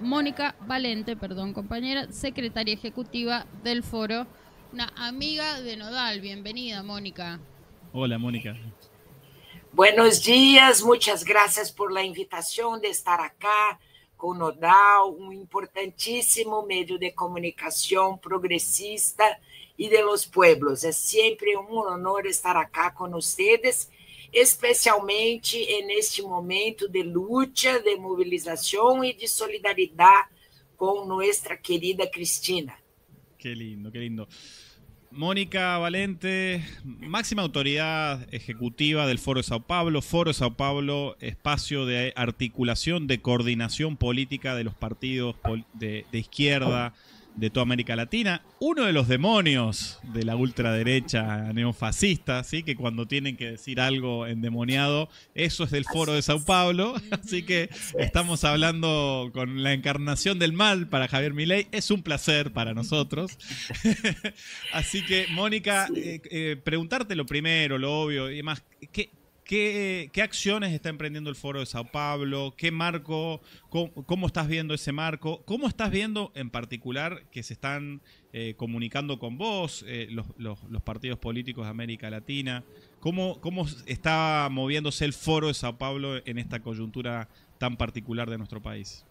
Mónica Valente, perdón compañera, secretaria ejecutiva del foro, una amiga de Nodal. Bienvenida, Mónica. Hola, Mónica. Buenos días, muchas gracias por la invitación de estar acá con Nodal, un importantísimo medio de comunicación progresista y de los pueblos. Es siempre un honor estar acá con ustedes, especialmente en este momento de lucha, de movilización y de solidaridad con nuestra querida Cristina. Qué lindo, qué lindo. Mónica Valente, máxima autoridad ejecutiva del Foro de Sao Paulo. Foro de Sao Paulo, espacio de articulación, de coordinación política de los partidos de izquierda de toda América Latina. Uno de los demonios de la ultraderecha neofascista, ¿sí? Que cuando tienen que decir algo endemoniado, eso es del Foro de Sao Paulo. Así que estamos hablando con la encarnación del mal para Javier Milei. Es un placer para nosotros. Así que, Mónica, preguntarte lo primero, lo obvio, y demás, ¿qué acciones está emprendiendo el Foro de Sao Paulo? ¿Qué marco? ¿Cómo estás viendo ese marco? ¿Cómo estás viendo en particular que se están comunicando con vos los partidos políticos de América Latina? ¿Cómo está moviéndose el Foro de Sao Paulo en esta coyuntura tan particular de nuestro país?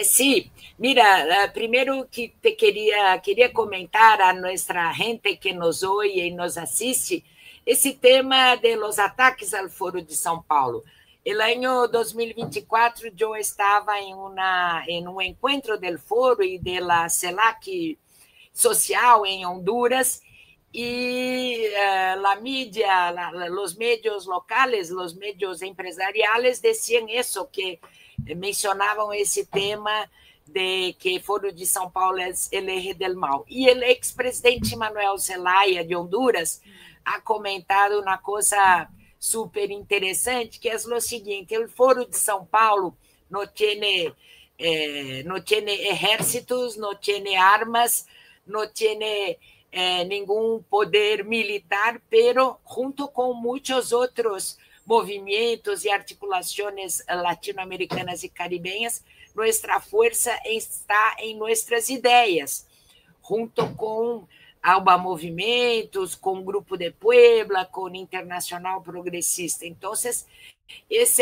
Sí, mira, primero que te quería comentar a nuestra gente que nos oye y nos asiste esse tema de los ataques al Foro de São Paulo. El año 2024 yo estaba en un encuentro del Foro y de la CELAC social en Honduras y la media, los medios locales, los medios empresariales decían eso, que mencionavam esse tema de que Foro de São Paulo é el eje del mal. E o ex-presidente Manuel Zelaya, de Honduras, ha comentado uma coisa super interessante, que é o seguinte: o Foro de São Paulo não tem ejércitos, não tem armas, não tem nenhum poder militar, pero junto com muitos outros movimentos e articulações latino-americanas e caribenhas, nossa força está em nossas ideias, junto com Alba Movimentos, com o Grupo de Puebla, com o Internacional Progressista. Então, esse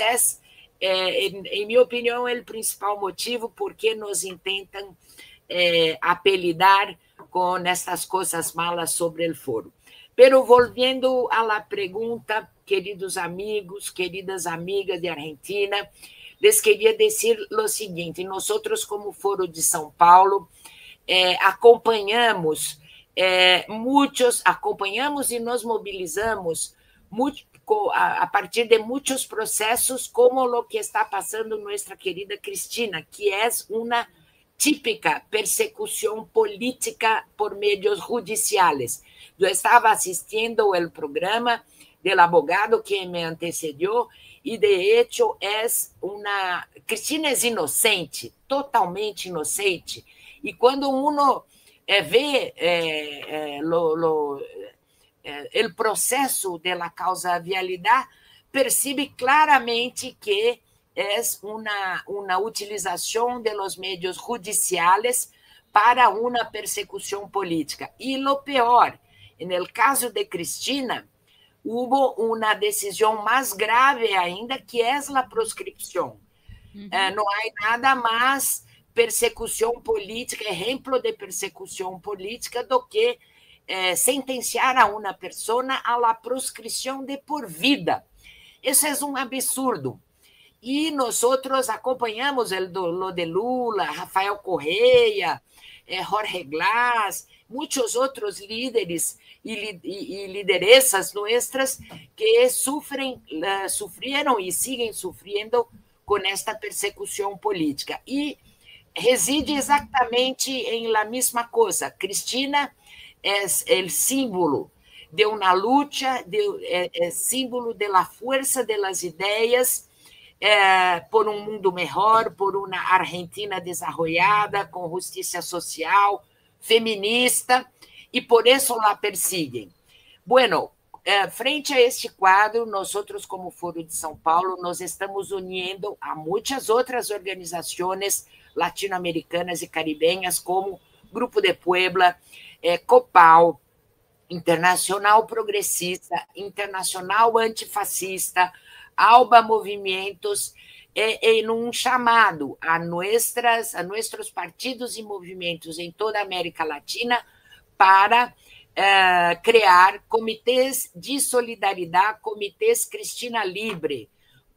é, em minha opinião, o principal motivo por que nos intentam apelidar com estas coisas malas sobre o foro. Pero volviendo a la pregunta, queridos amigos, queridas amigas de Argentina, les queria dizer o seguinte: nós, como Foro de São Paulo, acompanhamos e nos mobilizamos muito, a partir de muitos processos, como o que está passando nossa querida Cristina, que é uma típica persecução política por meios judiciais. Eu estava assistindo o programa do abogado que me antecedió e, de hecho, Cristina é inocente, totalmente inocente. E quando uno vê o processo da causa vialidade, percebe claramente que é uma utilização de los medios judiciais para uma persecução política. E o pior, no caso de Cristina, houve uma decisão mais grave ainda, que é a proscrição. Não há nada mais persecução política, exemplo de persecução política, do que sentenciar a uma pessoa a la proscrição de por vida. Isso é um absurdo. E nós acompanhamos o de Lula, Rafael Correia, Jorge Glass, muitos outros líderes e lideresas nossas que sofreram e seguem sofrendo com esta persecução política. E reside exatamente em la mesma coisa. Cristina é o símbolo de uma luta, é símbolo da força das ideias, por um mundo melhor, por uma Argentina desenvolvida, com justiça social, feminista, e por isso la persiguen. Bueno, frente a este quadro, nós como Foro de São Paulo, nós estamos unindo a muitas outras organizações latino-americanas e caribenhas, como Grupo de Puebla, COPAL, Internacional Progressista, Internacional Antifascista, ALBA Movimentos, em um chamado a nossos partidos e movimentos em toda a América Latina para criar comitês de solidariedade, comitês Cristina Libre,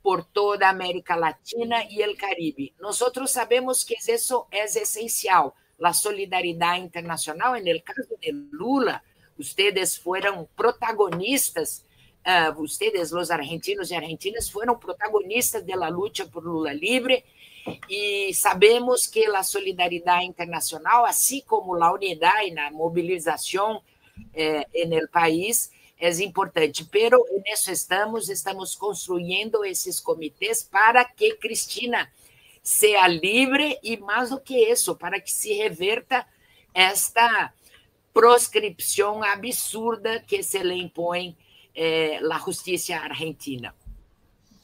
por toda a América Latina e o Caribe. Nós sabemos que isso é essencial, a solidariedade internacional. No caso de Lula, vocês foram protagonistas, vocês, os argentinos e argentinas, foram protagonistas da luta por Lula Libre, e sabemos que a solidariedade internacional, assim como a unidade na mobilização no país, é importante. Pero nisso estamos construindo esses comitês para que Cristina seja livre e, mais do que isso, para que se reverta esta proscripção absurda que se le impõe la justicia argentina.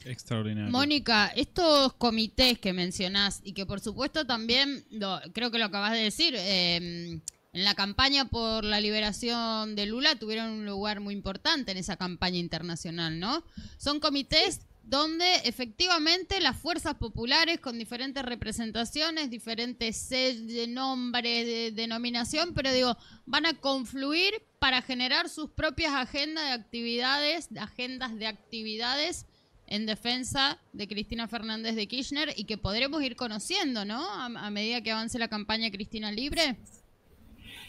Extraordinario. Mónica, estos comités que mencionás y que por supuesto también, creo que lo acabas de decir, en la campaña por la liberación de Lula tuvieron un lugar muy importante en esa campaña internacional, ¿no? Son comités donde efectivamente las fuerzas populares con diferentes representaciones, diferentes sellos, nombres, de denominación, pero digo, van a confluir para generar sus propias agendas de actividades en defensa de Cristina Fernández de Kirchner y que podremos ir conociendo, ¿no? A medida que avance la campaña Cristina Libre.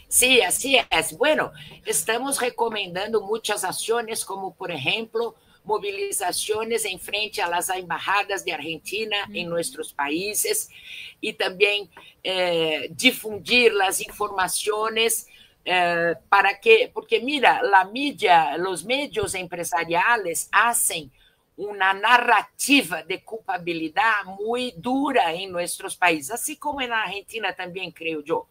Sí, así es. Bueno, estamos recomendando muchas acciones, como por ejemplo, movilizaciones en frente a las embajadas de Argentina en nuestros países y también difundir las informaciones porque mira, la media, los medios empresariales hacen una narrativa de culpabilidad muy dura en nuestros países, así como en Argentina también, creo yo.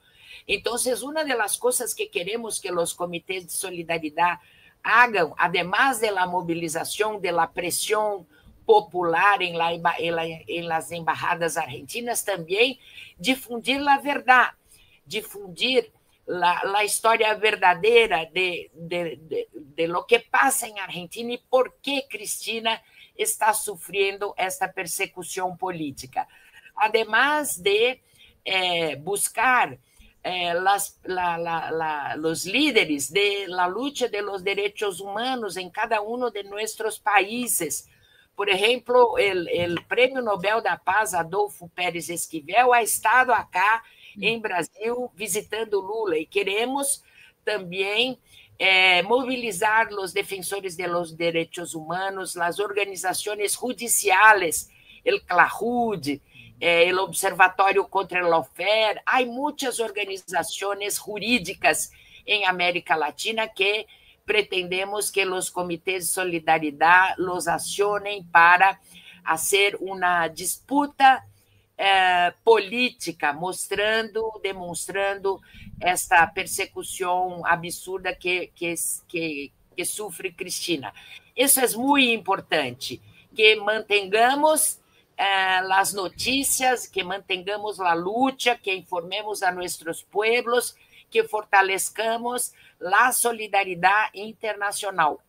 Entonces, una de las cosas que queremos que los comités de solidaridad hagan, además de la movilización, de la presión popular en las embajadas argentinas, también difundir la verdad, difundir la historia verdadera de lo que pasa en Argentina y por qué Cristina está sufriendo esta persecución política. Además de buscar los líderes de la lucha de los derechos humanos en cada uno de nuestros países. Por ejemplo, el Premio Nobel da Paz, Adolfo Pérez Esquivel, ha estado acá em Brasil visitando Lula e queremos também mobilizar os defensores de los derechos humanos, as organizações judiciais, o CLAJUD, o Observatório contra el Lawfare. Há muitas organizações jurídicas em América Latina que pretendemos que os comitês de solidariedade los acionem para fazer uma disputa política, demonstrando esta persecução absurda que sofre Cristina. Isso é muito importante, que mantengamos as notícias, que mantengamos a luta, que informemos a nossos pueblos, que fortalezcamos a solidariedade internacional.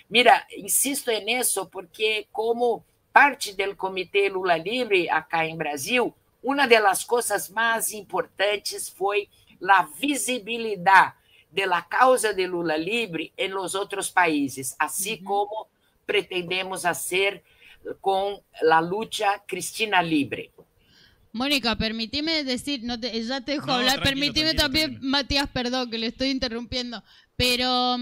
Mira, insisto nisso porque como parte do Comitê Lula Livre acá em Brasil, uma das coisas mais importantes foi a visibilidade da causa de Lula Livre em los outros países, assim como pretendemos fazer com a luta Cristina Libre. Mónica, permíteme decir, ya te dejo hablar, permíteme también, Matías, perdón que le estoy interrumpiendo, pero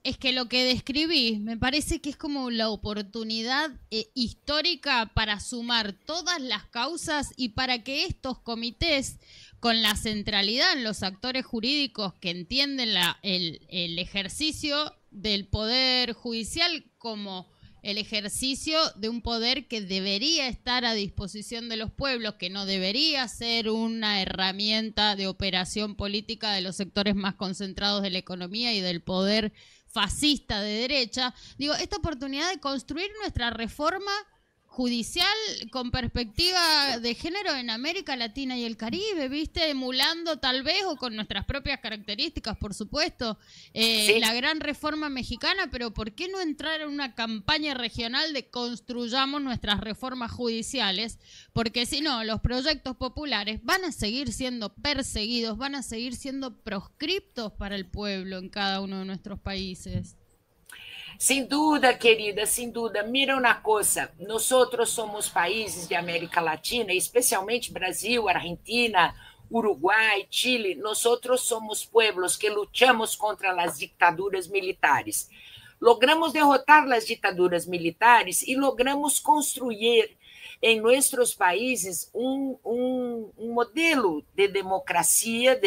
es que lo que describí me parece que es como la oportunidad histórica para sumar todas las causas y para que estos comités, con la centralidad en los actores jurídicos que entienden el ejercicio del poder judicial como el ejercicio de un poder que debería estar a disposición de los pueblos, que no debería ser una herramienta de operación política de los sectores más concentrados de la economía y del poder fascista de derecha, digo, esta oportunidad de construir nuestra reforma judicial con perspectiva de género en América Latina y el Caribe, ¿viste? Emulando tal vez o con nuestras propias características, por supuesto, Sí. la gran reforma mexicana, pero ¿por qué no entrar en una campaña regional de construyamos nuestras reformas judiciales? Porque si no, los proyectos populares van a seguir siendo perseguidos, van a seguir siendo proscriptos para el pueblo en cada uno de nuestros países. Sem dúvida, querida, sem dúvida. Mira uma coisa, nós somos países de América Latina, especialmente Brasil, Argentina, Uruguai, Chile, nós somos pueblos que lutamos contra as ditaduras militares. Logramos derrotar as ditaduras militares e logramos construir em nossos países um modelo de democracia,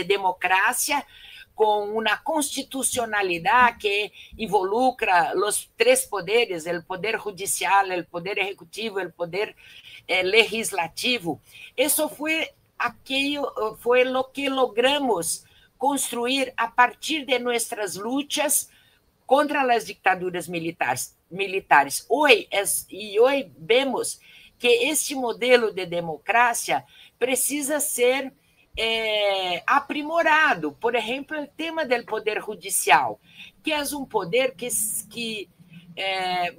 com uma constitucionalidade que involucra os três poderes, o poder judicial, o poder executivo, o poder legislativo. Isso foi o que logramos construir a partir de nossas lutas contra as ditaduras militares. Hoje vemos que este modelo de democracia precisa ser aprimorado. Por exemplo, o tema do poder judicial, que é um poder que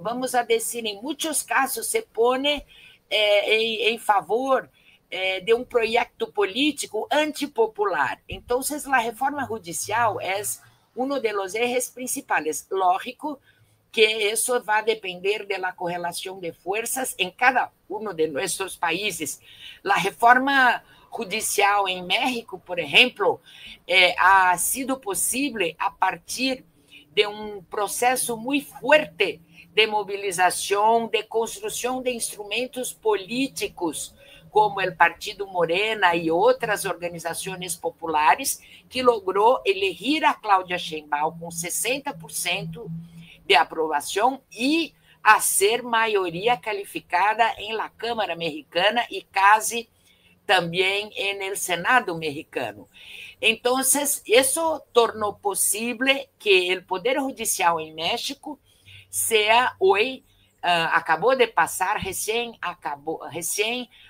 vamos a dizer, em muitos casos se põe em favor de um projeto político antipopular. Então, a reforma judicial é um dos ejes principais. Lógico que isso vai depender da correlação de forças em cada um de nossos países. A reforma judicial em México, por exemplo, ha sido possível a partir de um processo muito forte de mobilização, de construção de instrumentos políticos, como o Partido Morena e outras organizações populares, que logrou eleger a Cláudia Sheinbaum com 60% de aprovação e a ser maioria qualificada em la Câmara Mexicana e quase também no Senado mexicano. Então, isso tornou possível que o Poder Judicial em México seja hoje, acabou de passar, recém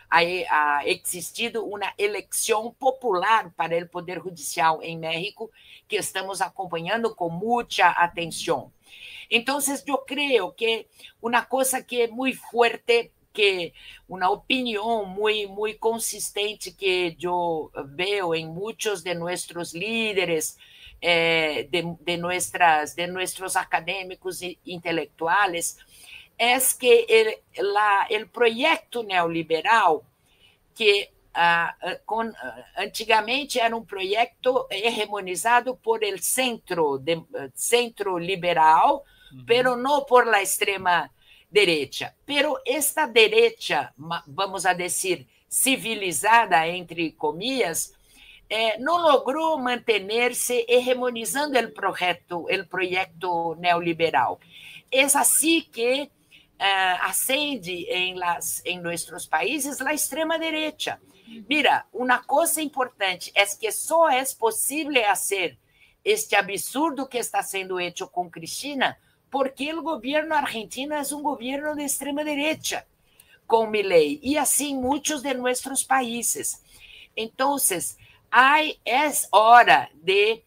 ha existido uma eleição popular para o Poder Judicial em México, que estamos acompanhando com muita atenção. Então, eu creio que uma coisa que é muito forte, que uma opinião muito consistente que eu vejo em muitos de nossos líderes, de nossos acadêmicos e intelectuais, é que o projeto neoliberal, que antigamente era um projeto hegemonizado por el centro liberal, pero não por la extrema derecha. Pero esta derecha, vamos a decir, civilizada, entre comillas, não logrou manter-se hegemonizando o projeto neoliberal. É assim que ascende em nossos países a extrema derecha. Mira, uma coisa importante é que só é possível fazer este absurdo que está sendo feito com Cristina, porque o governo argentino é um governo de extrema derecha, com Milei, e assim muitos de nossos países. Então, é hora de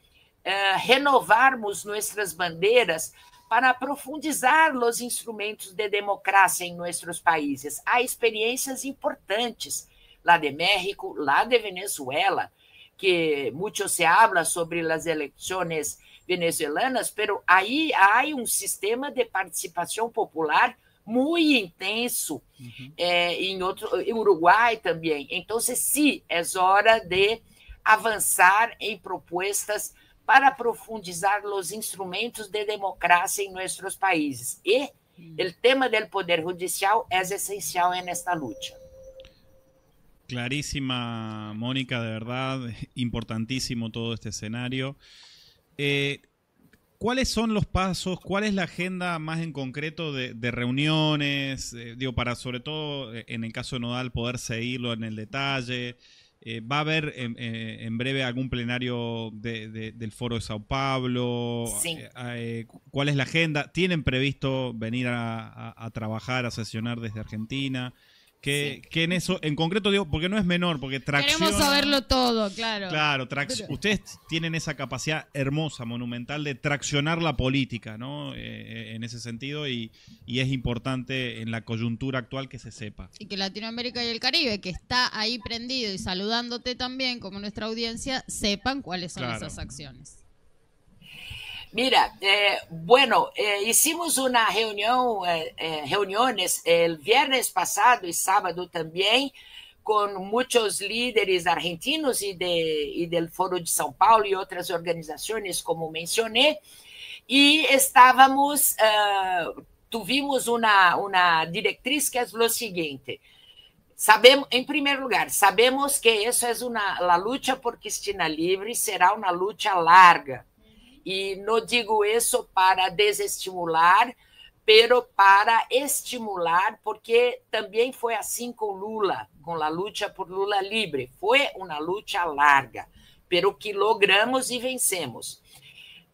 renovarmos nossas bandeiras para profundizar os instrumentos de democracia em nossos países. Há experiências importantes, lá de México, lá de Venezuela, que muito se habla sobre as eleições venezuelanas, pero aí há um sistema de participação popular muito intenso, em Uruguai também. Então, sim, é hora de avançar em propostas para profundizar os instrumentos de democracia em nossos países. E o tema do Poder Judicial é essencial nesta luta. Clarísima, Mónica, de verdad, importantísimo todo este escenario. ¿Cuáles son los pasos? ¿Cuál es la agenda más en concreto de reuniones? Para sobre todo, en el caso de Nodal, poder seguirlo en el detalle. ¿Va a haber en breve algún plenario del Foro de Sao Paulo? Sí. ¿Cuál es la agenda? ¿Tienen previsto venir a trabajar, a sesionar desde Argentina? Que en eso, en concreto digo, porque no es menor, porque tracciona... Queremos saberlo todo, claro. Claro, ustedes tienen esa capacidad hermosa, monumental, de traccionar la política, ¿no? En ese sentido, y es importante en la coyuntura actual que se sepa. Y que Latinoamérica y el Caribe, que está ahí prendido y saludándote también, como nuestra audiencia, sepan cuáles son esas acciones. Mira, bueno, hicimos una reuniones el viernes pasado y sábado también con muchos líderes argentinos y del Foro de São Paulo y otras organizaciones, como mencioné, y tuvimos una directriz que es lo siguiente. Sabemos, en primer lugar, sabemos que eso es la lucha por Cristina Livre será una lucha larga. E não digo isso para desestimular, pero para estimular, porque também foi assim com Lula, com a luta por Lula livre. Foi uma luta larga, pero que logramos e vencemos.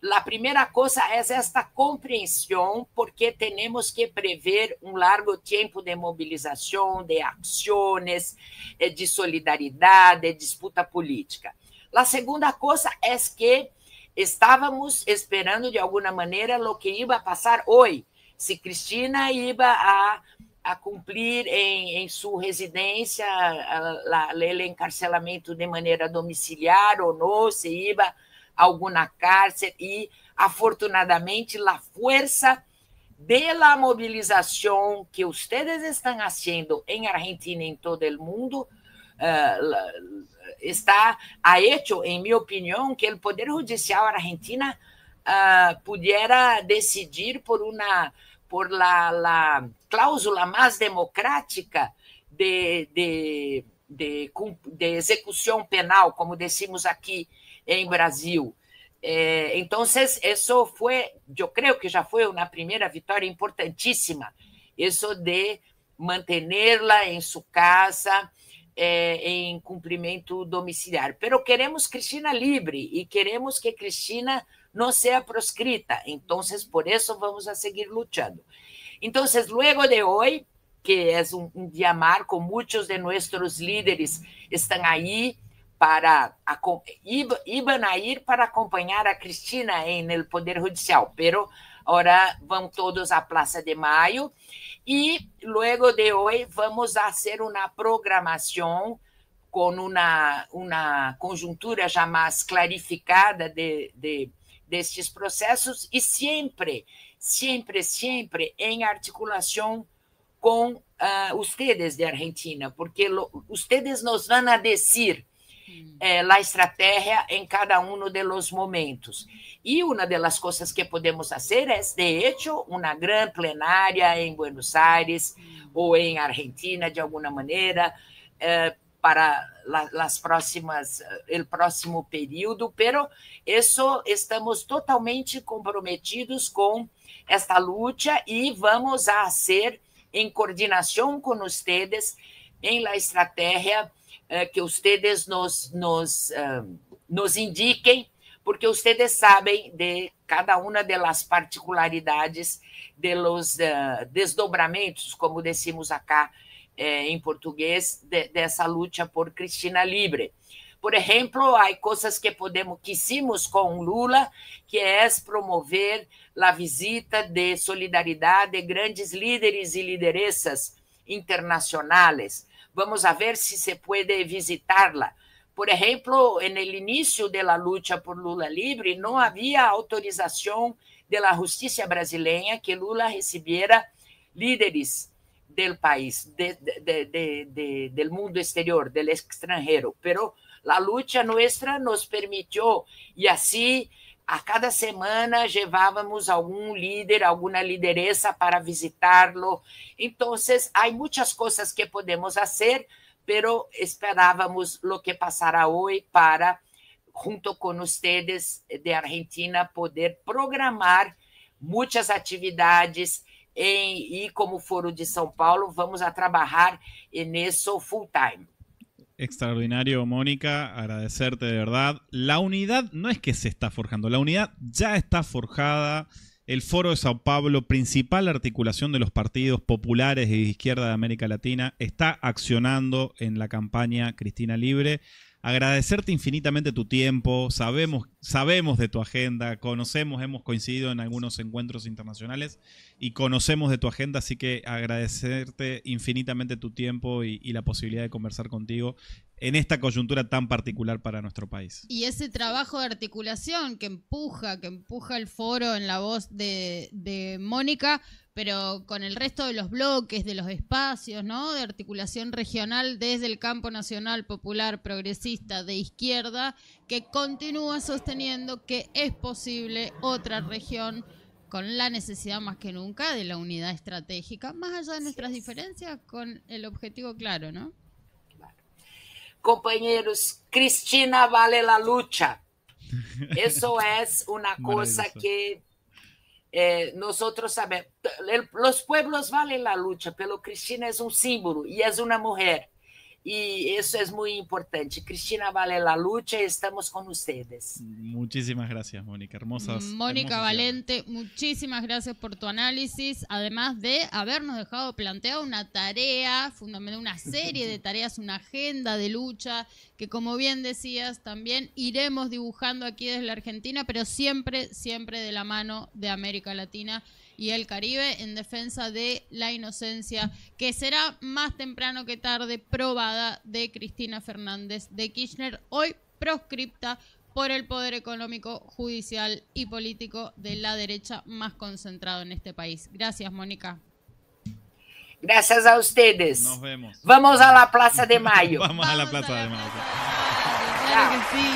A primeira coisa é esta compreensão, porque temos que prever um largo tempo de mobilização, de ações, de solidariedade, de disputa política. A segunda coisa é que estávamos esperando de alguma maneira o que ia passar hoje, se Cristina ia a cumprir em sua residência o encarcelamento de maneira domiciliar ou não, se ia a alguma cárcel, e afortunadamente a força da mobilização que vocês estão fazendo em Argentina e em todo o mundo ha hecho, en mi opinión, que el Poder Judicial argentina pudiera decidir por la cláusula más democrática de ejecución penal, como decimos aquí en Brasil. Entonces, eso fue, yo creo que ya fue una primera victoria importantísima, eso de mantenerla en su casa, em cumprimento domiciliar. Pero queremos Cristina livre e queremos que Cristina não seja proscrita. Então, por isso, vamos a seguir lutando. Então, luego de hoje, que é um dia marco, muitos de nossos líderes estão aí iban a ir para acompanhar a Cristina en el Poder Judicial, pero ahora vão todos à Plaza de Mayo. E, luego de hoje, vamos a hacer uma programação com uma conjuntura já mais clarificada destes processos e sempre em articulação com ustedes de Argentina, porque ustedes nos vão a dizer a estratégia em cada de los momentos. E uma das coisas que podemos fazer é, de hecho, uma grande plenária em Buenos Aires ou em Argentina, de alguma maneira, para o próximo período, pero isso estamos totalmente comprometidos com esta luta e vamos a ser em coordenação com vocês em la estratégia que vocês nos indiquem, porque vocês sabem de cada uma das particularidades de los desdobramentos, como decimos acá em português, dessa luta por Cristina livre. Por exemplo, há coisas que hicimos com Lula, que é promover a visita de solidariedade de grandes líderes e lideresas internacionais. Vamos a ver si se puede visitarla. Por ejemplo, en el inicio de la lucha por Lula libre, no había autorización de la justicia brasileña que Lula recibiera líderes del país, del mundo exterior, del extranjero. Pero la lucha nuestra nos permitió, y así a cada semana llevábamos algum líder, alguma lideresa para visitarlo. Então, há muitas coisas que podemos fazer, pero esperávamos lo que passará hoje para, junto com vocês de Argentina, poder programar muitas atividades e como Foro de São Paulo, vamos a trabalhar nisso full time. Extraordinario, Mónica, agradecerte de verdad. La unidad no es que se está forjando, la unidad ya está forjada. El Foro de Sao Paulo, principal articulación de los partidos populares y de izquierda de América Latina, está accionando en la campaña Cristina Libre. Agradecerte infinitamente tu tiempo, sabemos de tu agenda, conocemos, hemos coincidido en algunos encuentros internacionales y conocemos de tu agenda, así que agradecerte infinitamente tu tiempo y la posibilidad de conversar contigo en esta coyuntura tan particular para nuestro país. Y ese trabajo de articulación que empuja el foro en la voz de Mónica, pero con el resto de los bloques, de los espacios, ¿no? De articulación regional desde el campo nacional, popular, progresista, de izquierda, que continúa sosteniendo que es posible otra región con la necesidad más que nunca de la unidad estratégica, más allá de nuestras diferencias, con el objetivo claro, ¿no? Compañeros, Cristina vale la lucha. Eso es una cosa que nosotros sabemos. Los pueblos valen la lucha, pero Cristina es un símbolo y es una mujer. Y eso es muy importante. Cristina vale la lucha y estamos con ustedes. Muchísimas gracias, Mónica. Mónica Valente, muchísimas gracias por tu análisis, además de habernos dejado planteado una tarea, fundamental, una serie de tareas, una agenda de lucha que, como bien decías, también iremos dibujando aquí desde la Argentina, pero siempre, siempre de la mano de América Latina y el Caribe, en defensa de la inocencia, que será más temprano que tarde probada, de Cristina Fernández de Kirchner, hoy proscripta por el poder económico, judicial y político de la derecha más concentrado en este país. Gracias, Mónica. Gracias a ustedes. Nos vemos. Vamos a la Plaza de Mayo. Vamos a la Plaza de Mayo. Claro que sí.